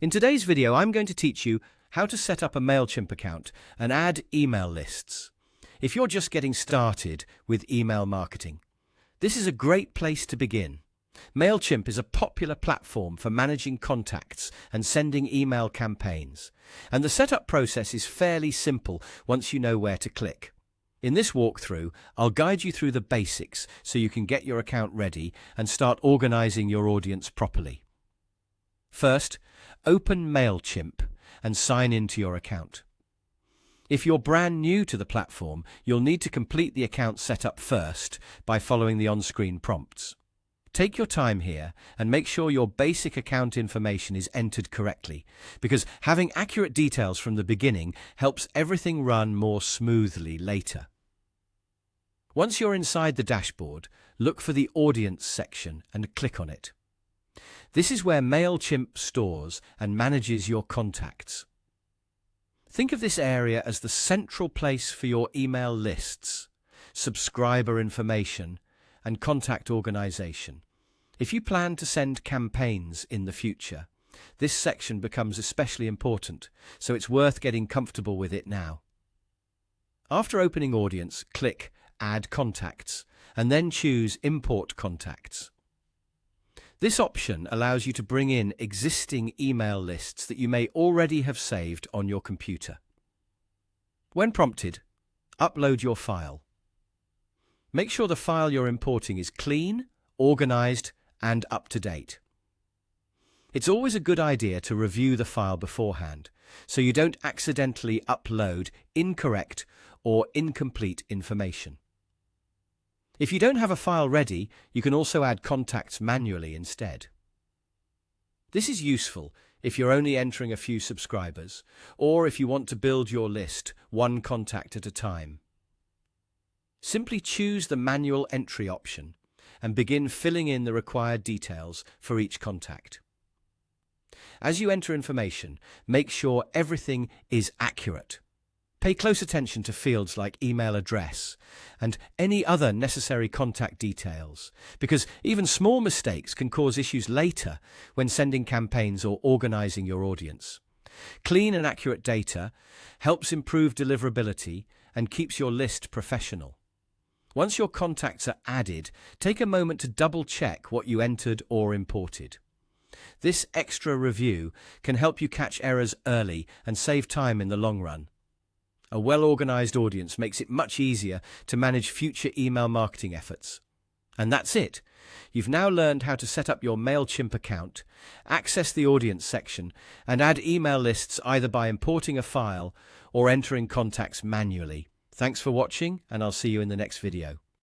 In today's video, I'm going to teach you how to set up a MailChimp account and add email lists. If you're just getting started with email marketing, this is a great place to begin. MailChimp is a popular platform for managing contacts and sending email campaigns, and the setup process is fairly simple once you know where to click. In this walkthrough, I'll guide you through the basics so you can get your account ready and start organizing your audience properly. First, open MailChimp and sign into your account. If you're brand new to the platform, you'll need to complete the account setup first by following the on-screen prompts. Take your time here and make sure your basic account information is entered correctly, because having accurate details from the beginning helps everything run more smoothly later. Once you're inside the dashboard, look for the Audience section and click on it. This is where MailChimp stores and manages your contacts. Think of this area as the central place for your email lists, subscriber information, and contact organization. If you plan to send campaigns in the future, this section becomes especially important, so it's worth getting comfortable with it now. After opening Audience, click Add Contacts, and then choose Import Contacts. This option allows you to bring in existing email lists that you may already have saved on your computer. When prompted, upload your file. Make sure the file you're importing is clean, organized, and up to date. It's always a good idea to review the file beforehand, so you don't accidentally upload incorrect or incomplete information. If you don't have a file ready, you can also add contacts manually instead. This is useful if you're only entering a few subscribers, or if you want to build your list one contact at a time. Simply choose the manual entry option and begin filling in the required details for each contact. As you enter information, make sure everything is accurate. Pay close attention to fields like email address and any other necessary contact details, because even small mistakes can cause issues later when sending campaigns or organizing your audience. Clean and accurate data helps improve deliverability and keeps your list professional. Once your contacts are added, take a moment to double-check what you entered or imported. This extra review can help you catch errors early and save time in the long run. A well-organized audience makes it much easier to manage future email marketing efforts. And that's it. You've now learned how to set up your MailChimp account, access the Audience section, and add email lists either by importing a file or entering contacts manually. Thanks for watching, and I'll see you in the next video.